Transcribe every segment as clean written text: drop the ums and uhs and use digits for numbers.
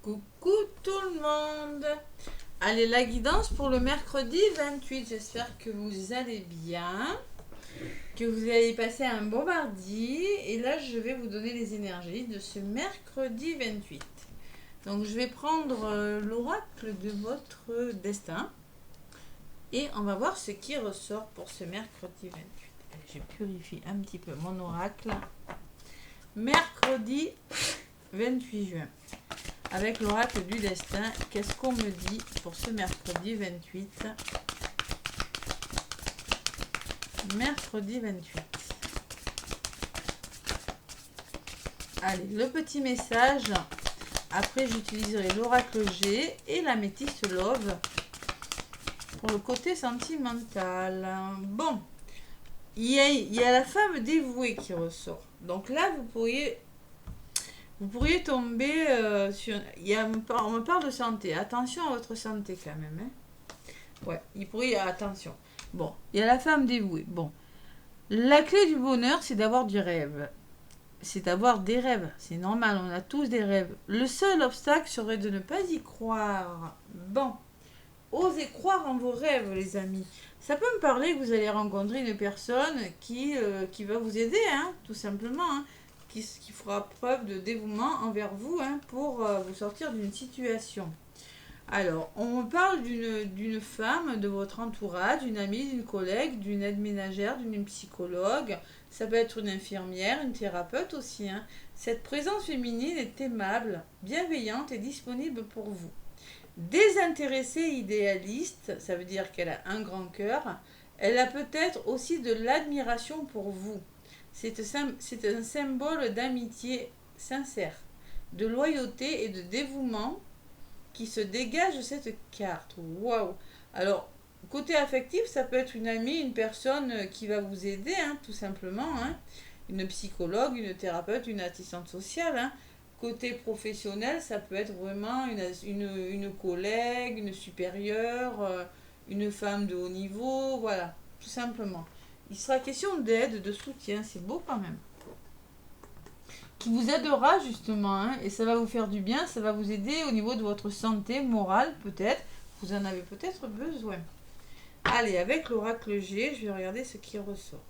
Coucou tout le monde. Allez, la guidance pour le mercredi 28. J'espère que vous allez bien, que vous allez passer un bon mardi. Et là, je vais vous donner les énergies de ce mercredi 28. Donc, je vais prendre l'oracle de votre destin. Et on va voir ce qui ressort pour ce mercredi 28. Allez, je purifie un petit peu mon oracle. Mercredi 28 juin. Avec l'oracle du destin, qu'est-ce qu'on me dit pour ce mercredi 28? Mercredi 28. Allez, le petit message. Après, j'utiliserai l'oracle G et la métisse Love pour le côté sentimental. Bon, il y a la femme dévouée qui ressort. Donc là, vous pourriez tomber sur... on me parle de santé. Attention à votre santé quand même. Hein. Ouais, attention. Bon, il y a la femme dévouée. Bon, la clé du bonheur, c'est d'avoir du rêve. C'est d'avoir des rêves. C'est normal, on a tous des rêves. Le seul obstacle serait de ne pas y croire. Bon, osez croire en vos rêves, les amis. Ça peut me parler que vous allez rencontrer une personne qui va vous aider, hein, tout simplement. Hein. Qui fera preuve de dévouement envers vous pour vous sortir d'une situation. Alors, on parle d'une femme de votre entourage, d'une amie, d'une collègue, d'une aide ménagère, d'une psychologue. Ça peut être une infirmière, une thérapeute aussi. Hein. Cette présence féminine est aimable, bienveillante et disponible pour vous. Désintéressée et idéaliste, ça veut dire qu'elle a un grand cœur. Elle a peut-être aussi de l'admiration pour vous. C'est un symbole d'amitié sincère, de loyauté et de dévouement qui se dégage de cette carte. Waouh! Alors, côté affectif, ça peut être une amie, une personne qui va vous aider, hein, tout simplement. Hein. Une psychologue, une thérapeute, une assistante sociale. Hein. Côté professionnel, ça peut être vraiment une collègue, une supérieure, une femme de haut niveau, voilà, tout simplement. Il sera question d'aide, de soutien, c'est beau quand même. Qui vous aidera justement, hein, et ça va vous faire du bien, ça va vous aider au niveau de votre santé morale peut-être. Vous en avez peut-être besoin. Allez, avec l'oracle G, je vais regarder ce qui ressort.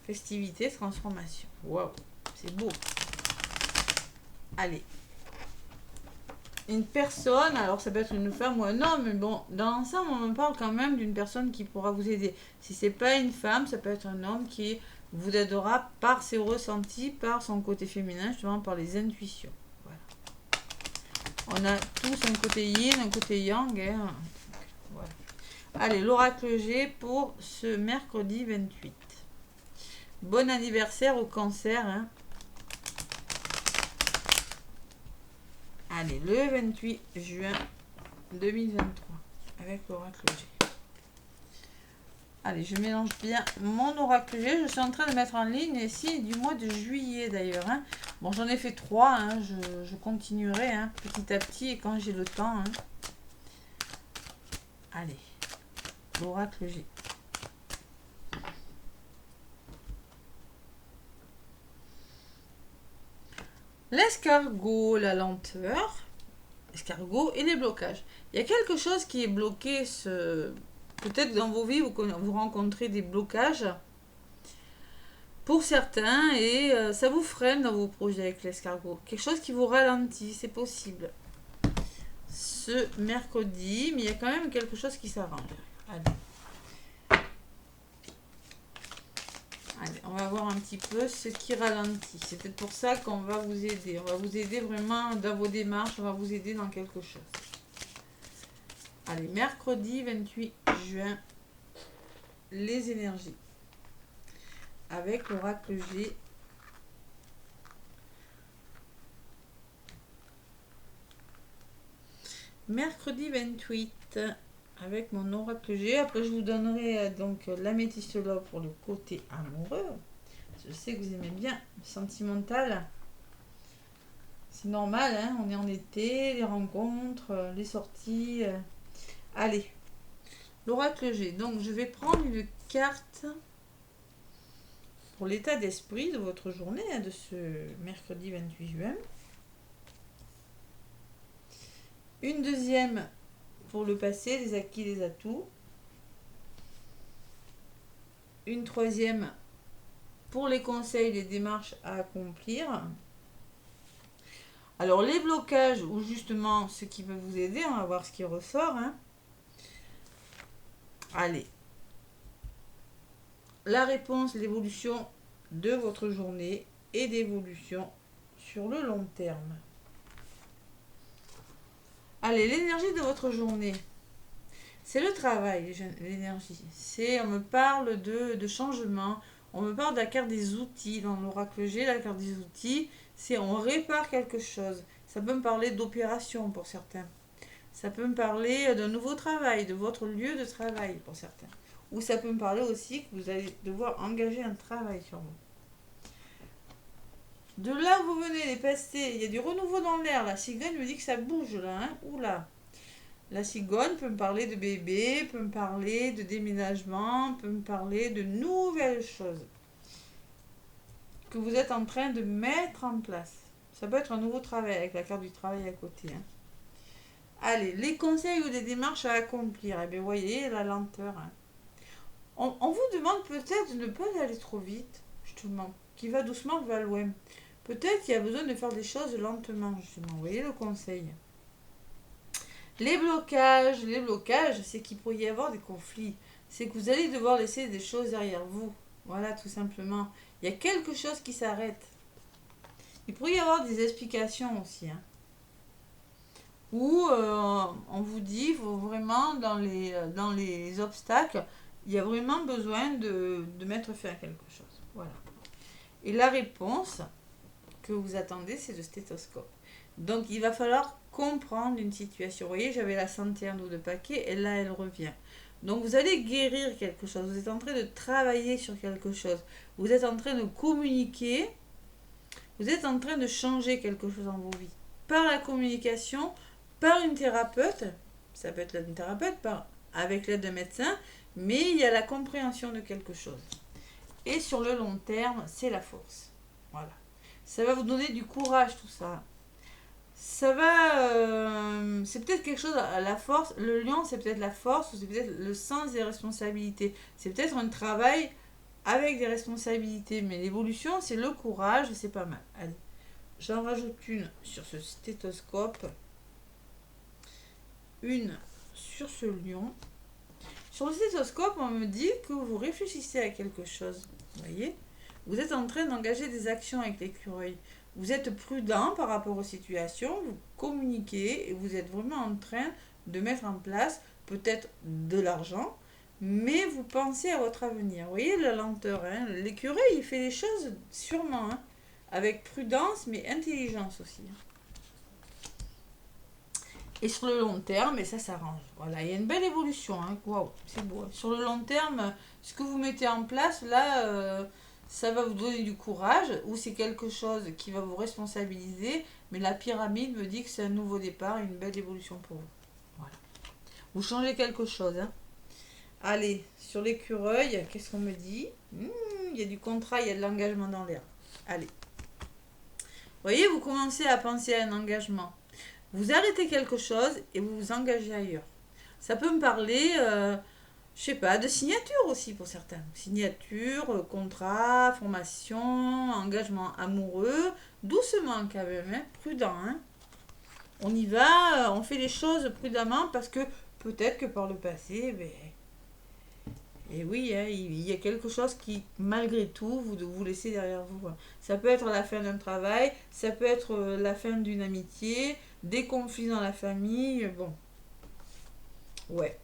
Festivité, transformation. Waouh, c'est beau. Allez. Une personne, alors ça peut être une femme ou un homme, mais bon, dans l'ensemble, on parle quand même d'une personne qui pourra vous aider. Si c'est pas une femme, ça peut être un homme qui vous aidera par ses ressentis, par son côté féminin, justement par les intuitions. Voilà. On a tous un côté yin, un côté yang. Hein. Voilà. Allez, l'oracle G pour ce mercredi 28. Bon anniversaire au cancer. Hein. Allez, le 28 juin 2023, avec l'oracle G. Allez, je mélange bien mon oracle G. Je suis en train de mettre en ligne ici du mois de juillet d'ailleurs. Hein. Bon, j'en ai fait 3. Hein. Je continuerai hein, petit à petit et quand j'ai le temps. Hein. Allez, l'oracle G. L'escargot, la lenteur, l'escargot et les blocages. Il y a quelque chose qui est bloqué, peut-être dans vos vies, vous rencontrez des blocages pour certains et ça vous freine dans vos projets avec l'escargot. Quelque chose qui vous ralentit, c'est possible. Ce mercredi, mais il y a quand même quelque chose qui s'arrange. Allez. Allez, on va voir un petit peu ce qui ralentit. C'est peut-être pour ça qu'on va vous aider. On va vous aider vraiment dans vos démarches. On va vous aider dans quelque chose. Allez, mercredi 28 juin, les énergies. Avec l'oracle G. Mercredi 28. Avec mon oracle G. Après, je vous donnerai donc l'améthyste Love pour le côté amoureux. Je sais que vous aimez bien le sentimental. C'est normal, hein, on est en été, les rencontres, les sorties. Allez, l'oracle G. Donc, je vais prendre une carte pour l'état d'esprit de votre journée, hein, de ce mercredi 28 juin. Une deuxième pour le passé, les acquis, les atouts. Une troisième pour les conseils, les démarches à accomplir. Alors les blocages ou justement ce qui peut vous aider, on va voir ce qui ressort. Hein. Allez. La réponse, l'évolution de votre journée et d'évolution sur le long terme. Allez, l'énergie de votre journée. C'est le travail, l'énergie. On me parle de changement. On me parle de la carte des outils. Dans l'oracle G, la carte des outils, c'est on répare quelque chose. Ça peut me parler d'opération pour certains. Ça peut me parler d'un nouveau travail, de votre lieu de travail pour certains. Ou ça peut me parler aussi que vous allez devoir engager un travail sur vous. De là où vous venez, les pastés, il y a du renouveau dans l'air. La cigogne me dit que ça bouge là. Hein. Oula. La cigogne peut me parler de bébé, peut me parler de déménagement, peut me parler de nouvelles choses que vous êtes en train de mettre en place. Ça peut être un nouveau travail avec la carte du travail à côté. Hein. Allez, les conseils ou des démarches à accomplir. Eh bien, voyez la lenteur. Hein. On vous demande peut-être de ne pas aller trop vite, justement. Qui va doucement va loin. Peut-être qu'il y a besoin de faire des choses lentement, justement. Vous voyez le conseil. Les blocages, c'est qu'il pourrait y avoir des conflits. C'est que vous allez devoir laisser des choses derrière vous. Voilà, tout simplement. Il y a quelque chose qui s'arrête. Il pourrait y avoir des explications aussi. Hein. Où on vous dit, vraiment, dans les obstacles, il y a vraiment besoin de mettre fin à quelque chose. Voilà. Et la réponse que vous attendez, c'est le stéthoscope. Donc, il va falloir comprendre une situation. Vous voyez, j'avais la santé en dos de paquet et là, elle revient. Donc, vous allez guérir quelque chose. Vous êtes en train de travailler sur quelque chose. Vous êtes en train de communiquer. Vous êtes en train de changer quelque chose dans vos vies. Par la communication, par une thérapeute. Ça peut être une thérapeute, avec l'aide d'un médecin. Mais il y a la compréhension de quelque chose. Et sur le long terme, c'est la force. Voilà. Ça va vous donner du courage, tout ça. Ça va... c'est peut-être quelque chose à la force. Le lion, c'est peut-être la force ou c'est peut-être le sens des responsabilités. C'est peut-être un travail avec des responsabilités. Mais l'évolution, c'est le courage. C'est pas mal. Allez. J'en rajoute une sur ce stéthoscope. Une sur ce lion. Sur le stéthoscope, on me dit que vous réfléchissez à quelque chose. Vous voyez ? Vous êtes en train d'engager des actions avec l'écureuil. Vous êtes prudent par rapport aux situations, vous communiquez et vous êtes vraiment en train de mettre en place peut-être de l'argent, mais vous pensez à votre avenir. Vous voyez la lenteur, hein. L'écureuil, il fait les choses sûrement, hein, avec prudence, mais intelligence aussi. Et sur le long terme, et ça s'arrange. Voilà, il y a une belle évolution. Hein. Waouh, c'est beau. Sur le long terme, ce que vous mettez en place, là, ça va vous donner du courage, ou c'est quelque chose qui va vous responsabiliser, mais la pyramide me dit que c'est un nouveau départ, une belle évolution pour vous. Voilà. Vous changez quelque chose. Hein. Allez, sur l'écureuil, qu'est-ce qu'on me dit ? Il y a du contrat, il y a de l'engagement dans l'air. Allez. Vous voyez, vous commencez à penser à un engagement. Vous arrêtez quelque chose et vous vous engagez ailleurs. Ça peut me parler, je sais pas, de signature aussi pour certains. Signature, contrat, formation, engagement amoureux. Doucement quand même, hein, prudent. Hein. On y va, on fait les choses prudemment parce que peut-être que par le passé, et oui, hein, il y a quelque chose qui, malgré tout, vous laissez derrière vous. Ça peut être la fin d'un travail, ça peut être la fin d'une amitié, des conflits dans la famille, bon. Ouais.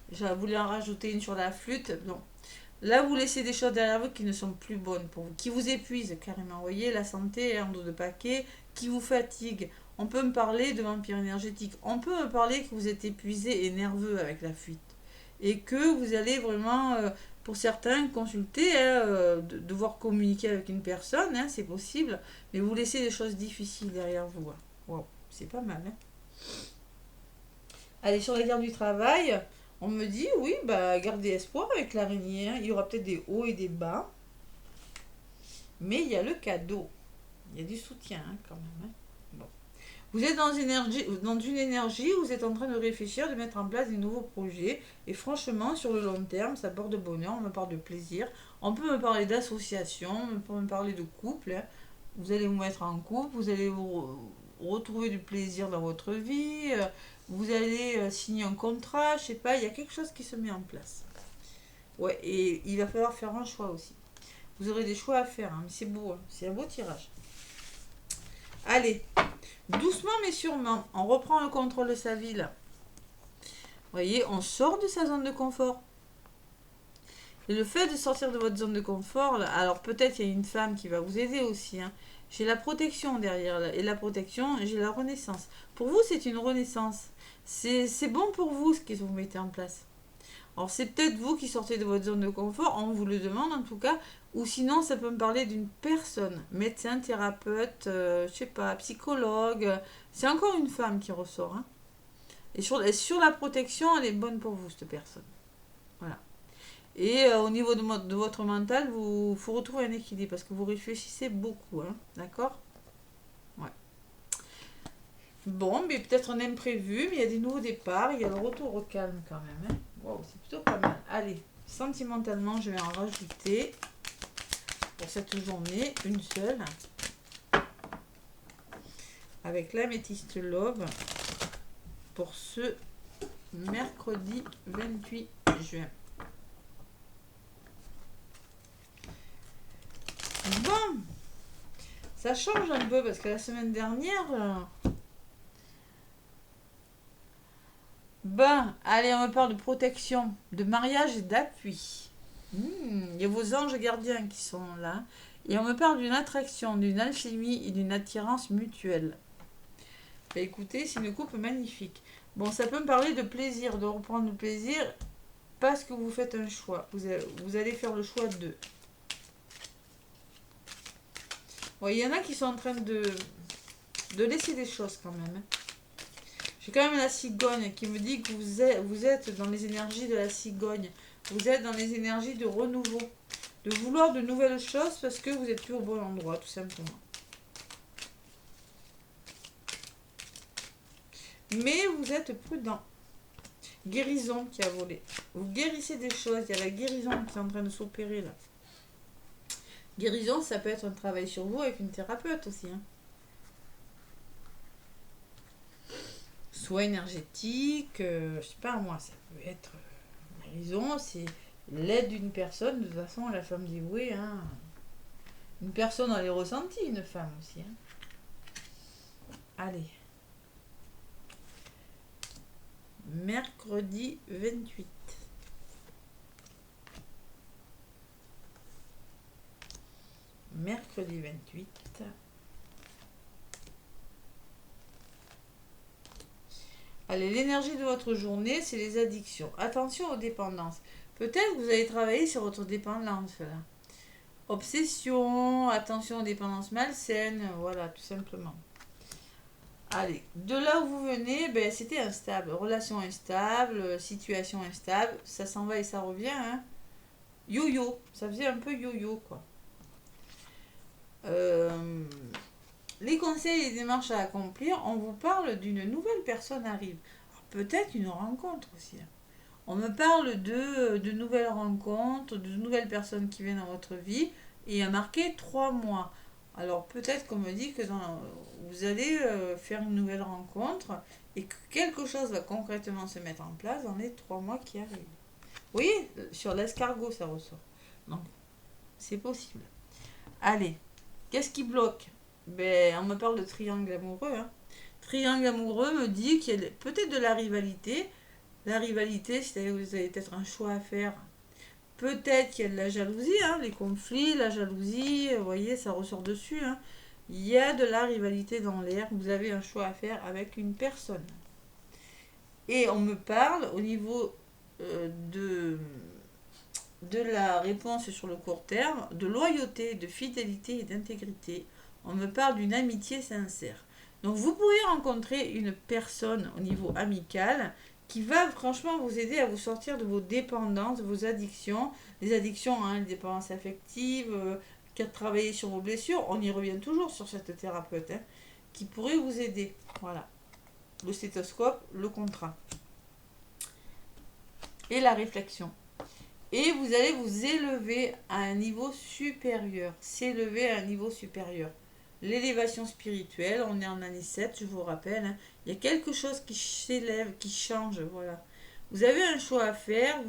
J'ai voulu en rajouter une sur la flûte, non. Là, vous laissez des choses derrière vous qui ne sont plus bonnes pour vous, qui vous épuisent carrément. Vous voyez, la santé, en dos de paquet, qui vous fatigue. On peut me parler de vampire énergétique. On peut me parler que vous êtes épuisé et nerveux avec la fuite. Et que vous allez vraiment, pour certains, consulter, devoir communiquer avec une personne, hein, c'est possible, mais vous laissez des choses difficiles derrière vous. Hein. Wow, c'est pas mal. Hein. Allez, sur la guerre du travail, on me dit, oui, bah, gardez espoir avec l'araignée. Hein. Il y aura peut-être des hauts et des bas, mais il y a le cadeau. Il y a du soutien hein, quand même. Hein. Bon. Vous êtes dans une énergie où vous êtes en train de réfléchir, de mettre en place des nouveaux projets. Et franchement, sur le long terme, ça porte de bonheur, on me parle de plaisir. On peut me parler d'association, on peut me parler de couple, hein. Vous allez vous mettre en couple, vous allez retrouver du plaisir dans votre vie, vous allez signer un contrat, je sais pas, il y a quelque chose qui se met en place. Ouais, et il va falloir faire un choix aussi. Vous aurez des choix à faire, hein, mais c'est beau, hein, c'est un beau tirage. Allez, doucement mais sûrement, on reprend le contrôle de sa vie là. Vous voyez, on sort de sa zone de confort. Et le fait de sortir de votre zone de confort, là, alors peut-être il y a une femme qui va vous aider aussi, hein. J'ai la protection derrière, là, et la protection, j'ai la renaissance. Pour vous, c'est une renaissance. C'est bon pour vous ce que vous mettez en place. Alors c'est peut-être vous qui sortez de votre zone de confort, on vous le demande en tout cas, ou sinon ça peut me parler d'une personne, médecin, thérapeute, je sais pas, psychologue. C'est encore une femme qui ressort, hein. Et sur la protection, elle est bonne pour vous, cette personne. Voilà. Et au niveau de votre mental, vous faut retrouver un équilibre parce que vous réfléchissez beaucoup, hein. D'accord? Ouais. Bon, mais peut-être un imprévu, mais il y a des nouveaux départs, il y a le retour au calme quand même, hein. Wow, c'est plutôt pas mal. Allez, sentimentalement, je vais en rajouter pour cette journée une seule avec l'améthyste love pour ce mercredi 28 juin. Bon, ça change un peu parce que la semaine dernière, ben, allez, on me parle de protection, de mariage et d'appui. Il y a vos anges gardiens qui sont là. Et on me parle d'une attraction, d'une alchimie et d'une attirance mutuelle. Ben, écoutez, c'est une coupe magnifique. Bon, ça peut me parler de plaisir, de reprendre le plaisir parce que vous faites un choix. Vous allez faire le choix d'eux. Bon, il y en a qui sont en train de laisser des choses quand même, hein. J'ai quand même la cigogne qui me dit que vous êtes dans les énergies de la cigogne. Vous êtes dans les énergies de renouveau. De vouloir de nouvelles choses parce que vous n'êtes plus au bon endroit, tout simplement. Mais vous êtes prudent. Guérison qui a volé. Vous guérissez des choses. Il y a la guérison qui est en train de s'opérer là. Guérison, ça peut être un travail sur vous avec une thérapeute aussi, hein. Soit énergétique, je sais pas moi, ça peut être guérison, c'est l'aide d'une personne. De toute façon, la femme dit oui, hein. Une personne a les ressentis, une femme aussi, hein. Allez. Mercredi 28. Mercredi 28. Allez, l'énergie de votre journée, c'est les addictions. Attention aux dépendances. Peut-être que vous allez travailler sur votre dépendance, là. Obsession, attention aux dépendances malsaines, voilà, tout simplement. Allez, de là où vous venez, ben, c'était instable. Relation instable, situation instable, ça s'en va et ça revient, hein. Yo-yo, ça faisait un peu yo-yo, quoi. Les conseils et les démarches à accomplir, on vous parle d'une nouvelle personne arrive. Peut-être une rencontre aussi, hein. On me parle de nouvelles rencontres, de nouvelles personnes qui viennent dans votre vie, et il y a marqué 3 mois. Alors peut-être qu'on me dit que vous allez faire une nouvelle rencontre et que quelque chose va concrètement se mettre en place dans les 3 mois qui arrivent. Vous voyez, sur l'escargot ça ressort. Donc c'est possible. Allez, qu'est-ce qui bloque? Ben, on me parle de triangle amoureux, hein. Triangle amoureux me dit qu'il y a peut-être de la rivalité. La rivalité, c'est-à-dire que vous avez peut-être un choix à faire. Peut-être qu'il y a de la jalousie, hein, les conflits, la jalousie, vous voyez, ça ressort dessus, hein. Il y a de la rivalité dans l'air, vous avez un choix à faire avec une personne. Et on me parle au niveau de la réponse sur le court terme, de loyauté, de fidélité et d'intégrité. On me parle d'une amitié sincère. Donc vous pourriez rencontrer une personne au niveau amical qui va franchement vous aider à vous sortir de vos dépendances, de vos addictions. Les addictions, hein, les dépendances affectives, travailler sur vos blessures. On y revient toujours sur cette thérapeute, hein, qui pourrait vous aider. Voilà. Le stéthoscope, le contrat. Et la réflexion. Et vous allez vous élever à un niveau supérieur. S'élever à un niveau supérieur. L'élévation spirituelle, on est en année 7, je vous rappelle. Hein. Il y a quelque chose qui s'élève, qui change. Voilà. Vous avez un choix à faire.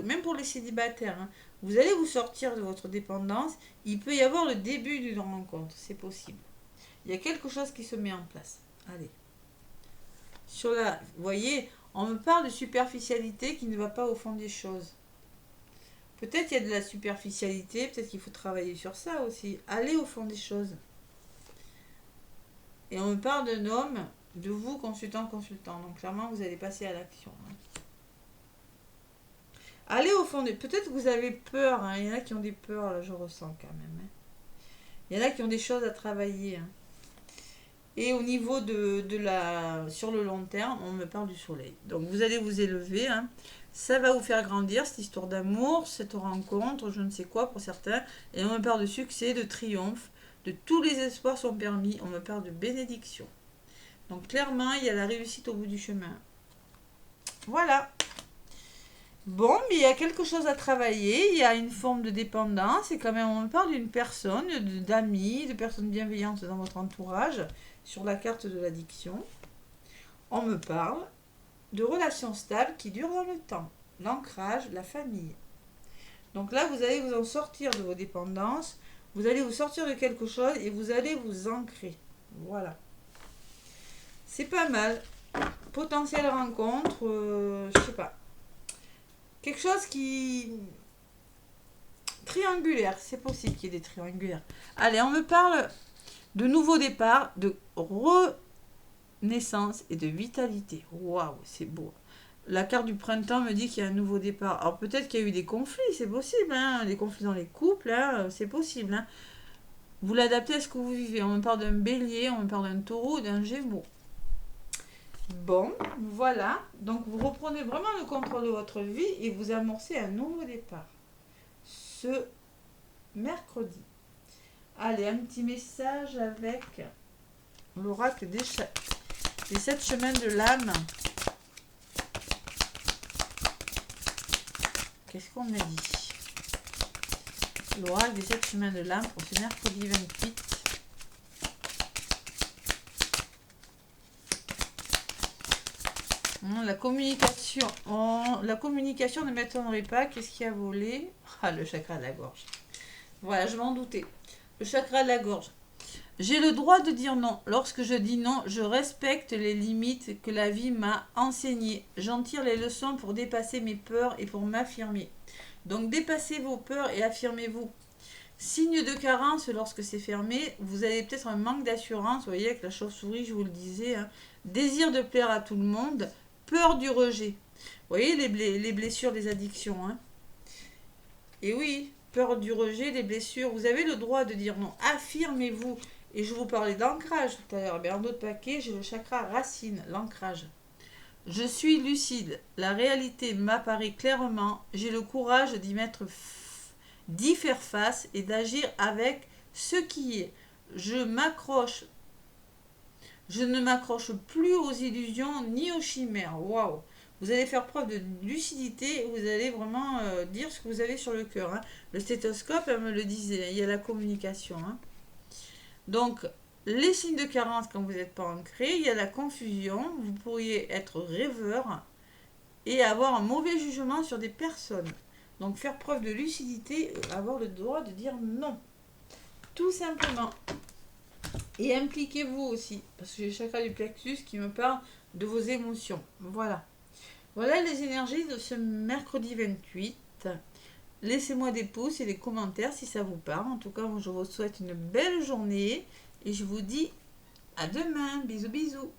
Même pour les célibataires. Hein, vous allez vous sortir de votre dépendance. Il peut y avoir le début d'une rencontre. C'est possible. Il y a quelque chose qui se met en place. Allez. Vous voyez, on me parle de superficialité qui ne va pas au fond des choses. Peut-être qu'il y a de la superficialité, peut-être qu'il faut travailler sur ça aussi. Aller au fond des choses. Et on me parle d'un homme, de vous, consultant. Donc clairement, vous allez passer à l'action. Hein. Allez au fond des... Peut-être que vous avez peur. Hein. Il y en a qui ont des peurs, là, je ressens quand même. Hein. Il y en a qui ont des choses à travailler. Hein. Et au niveau sur le long terme, on me parle du soleil. Donc vous allez vous élever. Hein. Ça va vous faire grandir, cette histoire d'amour, cette rencontre, je ne sais quoi pour certains. Et on me parle de succès, de triomphe, de tous les espoirs sont permis. On me parle de bénédiction. Donc clairement, il y a la réussite au bout du chemin. Voilà. Bon, mais il y a quelque chose à travailler. Il y a une forme de dépendance. Et quand même, on me parle d'une personne, d'amis, de personnes bienveillantes dans votre entourage. Sur la carte de l'addiction, on me parle de relations stables qui durent dans le temps. L'ancrage, la famille. Donc là, vous allez vous en sortir de vos dépendances. Vous allez vous sortir de quelque chose et vous allez vous ancrer. Voilà. C'est pas mal. Potentielle rencontre, je sais pas. Quelque chose qui... Triangulaire, c'est possible qu'il y ait des triangulaires. Allez, on me parle de nouveau départ, de renaissance et de vitalité. Waouh, c'est beau. La carte du printemps me dit qu'il y a un nouveau départ. Alors peut-être qu'il y a eu des conflits, c'est possible. Hein, des conflits dans les couples, hein, c'est possible. Hein. Vous l'adaptez à ce que vous vivez. On me parle d'un bélier, on me parle d'un taureau, d'un gémeaux. Bon, voilà. Donc vous reprenez vraiment le contrôle de votre vie et vous amorcez un nouveau départ. Ce mercredi. Allez, un petit message avec l'oracle des 7 chemins de l'âme. Qu'est-ce qu'on a dit? L'oracle des 7 chemins de l'âme pour ce mercredi 28. La communication. La communication ne m'étonnerait pas. Qu'est-ce qui a volé? Ah, le chakra de la gorge. Voilà, je m'en doutais. Le chakra de la gorge. J'ai le droit de dire non. Lorsque je dis non, je respecte les limites que la vie m'a enseignées. J'en tire les leçons pour dépasser mes peurs et pour m'affirmer. Donc dépassez vos peurs et affirmez-vous. Signe de carence lorsque c'est fermé, vous avez peut-être un manque d'assurance, vous voyez avec la chauve-souris, je vous le disais, hein. Désir de plaire à tout le monde, peur du rejet. Vous voyez les blessures, les addictions. Hein. Et oui, peur du rejet, les blessures, vous avez le droit de dire non. Affirmez-vous. Et je vous parlais d'ancrage tout à l'heure. En d'autres paquets, j'ai le chakra racine, l'ancrage. Je suis lucide. La réalité m'apparaît clairement. J'ai le courage d'y faire face et d'agir avec ce qui est. Je ne m'accroche plus aux illusions ni aux chimères. Waouh! Vous allez faire preuve de lucidité et vous allez vraiment dire ce que vous avez sur le cœur. Hein. Le stéthoscope, elle me le disait, il y a la communication. Hein. Donc, les signes de carence quand vous n'êtes pas ancré, il y a la confusion, vous pourriez être rêveur et avoir un mauvais jugement sur des personnes. Donc, faire preuve de lucidité, avoir le droit de dire non. Tout simplement. Et impliquez-vous aussi, parce que j'ai le chakra du plexus qui me parle de vos émotions. Voilà. Voilà les énergies de ce mercredi 28. Laissez-moi des pouces et des commentaires si ça vous parle. En tout cas, je vous souhaite une belle journée et je vous dis à demain. Bisous, bisous.